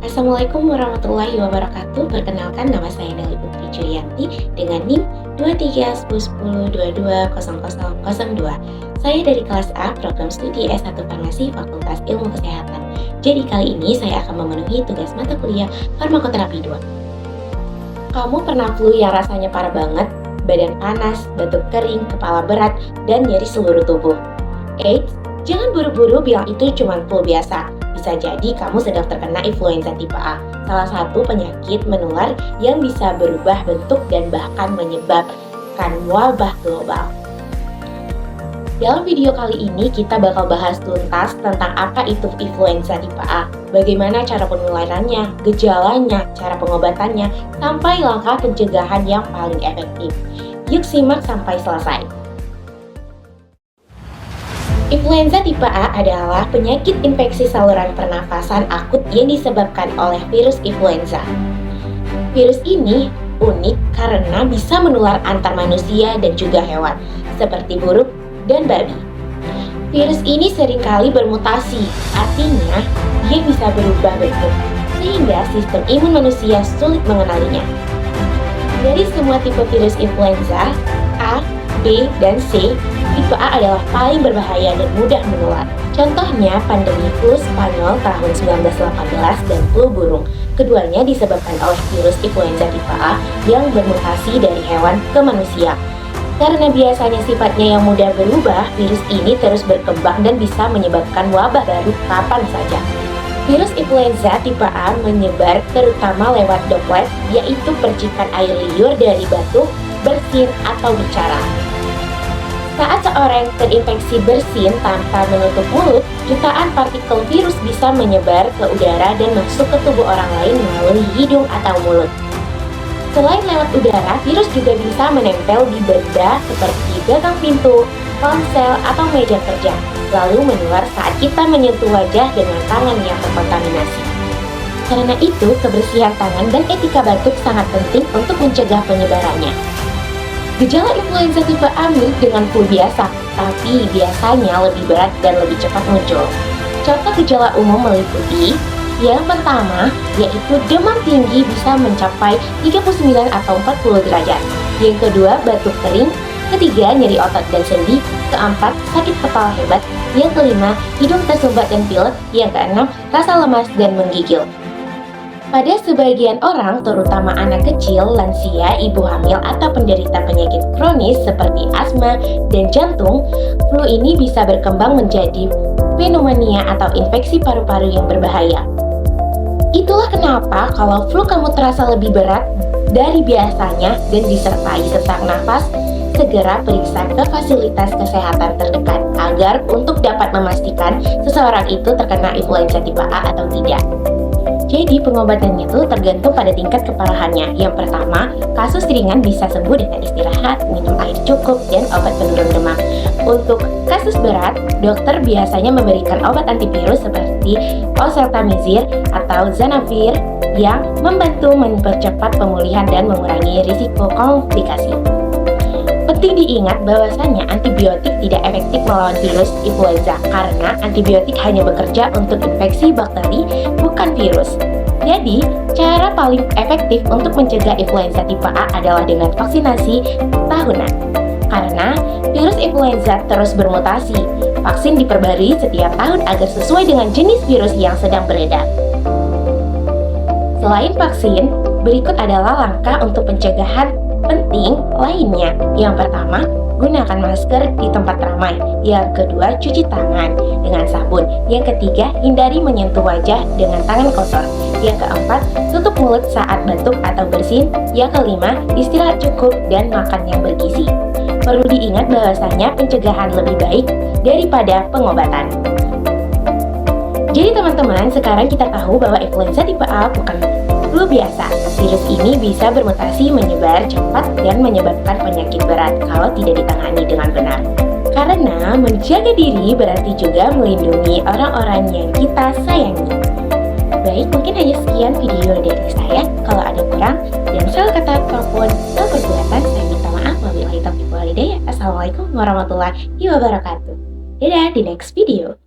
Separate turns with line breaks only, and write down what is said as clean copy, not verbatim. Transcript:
Assalamualaikum warahmatullahi wabarakatuh. Perkenalkan, nama saya Deli Putri Julianti dengan NIM 231010220002. Saya dari kelas A, program studi S1 Farmasi Fakultas Ilmu Kesehatan. Jadi kali ini saya akan memenuhi tugas mata kuliah Farmakoterapi 2. Kamu pernah flu yang rasanya parah banget, badan panas, batuk kering, kepala berat, dan nyeri seluruh tubuh? Eits, jangan buru-buru bilang itu cuma flu biasa. Bisa jadi kamu sedang terkena influenza tipe A, salah satu penyakit menular yang bisa berubah bentuk dan bahkan menyebabkan wabah global. Dalam video kali ini kita bakal bahas tuntas tentang apa itu influenza tipe A, bagaimana cara penularannya, gejalanya, cara pengobatannya, sampai langkah pencegahan yang paling efektif. Yuk simak sampai selesai. Influenza tipe A adalah penyakit infeksi saluran pernafasan akut yang disebabkan oleh virus influenza. Virus ini unik karena bisa menular antar manusia dan juga hewan, seperti burung dan babi. Virus ini seringkali bermutasi, artinya dia bisa berubah bentuk, sehingga sistem imun manusia sulit mengenalinya. Dari semua tipe virus influenza, A, B, dan C, tipe A adalah paling berbahaya dan mudah menular. Contohnya pandemi flu Spanyol tahun 1918 dan flu burung. Keduanya disebabkan oleh virus influenza tipe A yang bermutasi dari hewan ke manusia. Karena biasanya sifatnya yang mudah berubah, virus ini terus berkembang dan bisa menyebabkan wabah baru kapan saja. Virus influenza tipe A menyebar terutama lewat droplet, yaitu percikan air liur dari batuk, bersin, atau bicara. Saat seorang terinfeksi bersin tanpa menutup mulut, jutaan partikel virus bisa menyebar ke udara dan masuk ke tubuh orang lain melalui hidung atau mulut. Selain lewat udara, virus juga bisa menempel di benda seperti gagang pintu, ponsel, atau meja kerja, lalu menular saat kita menyentuh wajah dengan tangan yang terkontaminasi. Karena itu, kebersihan tangan dan etika batuk sangat penting untuk mencegah penyebarannya. Gejala influenza tipe A mirip dengan flu biasa, tapi biasanya lebih berat dan lebih cepat muncul. Contoh gejala umum meliputi yang pertama, yaitu demam tinggi bisa mencapai 39 atau 40 derajat. Yang kedua, batuk kering. Ketiga, nyeri otot dan sendi. Keempat, sakit kepala hebat. Yang kelima, hidung tersumbat dan pilek. Yang keenam, rasa lemas dan menggigil. Pada sebagian orang, terutama anak kecil, lansia, ibu hamil, atau penderita penyakit kronis seperti asma dan jantung, flu ini bisa berkembang menjadi pneumonia atau infeksi paru-paru yang berbahaya. Itulah kenapa kalau flu kamu terasa lebih berat dari biasanya dan disertai sesak nafas, segera periksa ke fasilitas kesehatan terdekat agar untuk dapat memastikan seseorang itu terkena influenza tipe A atau tidak. Jadi pengobatannya itu tergantung pada tingkat keparahannya. Yang pertama, kasus ringan bisa sembuh dengan istirahat, minum air cukup, dan obat penurun demam. Untuk kasus berat, dokter biasanya memberikan obat antivirus seperti oseltamivir atau zanavir yang membantu mempercepat pemulihan dan mengurangi risiko komplikasi. Penting diingat bahwasannya antibiotik tidak efektif melawan virus influenza karena antibiotik hanya bekerja untuk infeksi bakteri, bukan virus. Jadi, cara paling efektif untuk mencegah influenza tipe A adalah dengan vaksinasi tahunan. Karena virus influenza terus bermutasi, vaksin diperbarui setiap tahun agar sesuai dengan jenis virus yang sedang beredar. Selain vaksin, berikut adalah langkah untuk pencegahan penting lainnya. Yang pertama, gunakan masker di tempat ramai. Yang kedua, cuci tangan dengan sabun. Yang ketiga, hindari menyentuh wajah dengan tangan kotor. Yang keempat, tutup mulut saat batuk atau bersin. Yang kelima, istirahat cukup dan makan yang bergizi. Perlu diingat bahwasanya pencegahan lebih baik daripada pengobatan. Jadi teman-teman, sekarang kita tahu bahwa influenza tipe A bukan flu biasa. Virus ini bisa bermutasi, menyebar cepat, dan menyebabkan penyakit berat kalau tidak ditangani dengan benar. Karena menjaga diri berarti juga melindungi orang-orang yang kita sayangi. Baik, mungkin hanya sekian video dari saya. Kalau ada kurang dan salah kata ataupun salah perbuatan, saya minta maaf. Wabillahi taufiq wal hidayah. Assalamualaikum warahmatullahi wabarakatuh. Dadah, di next video.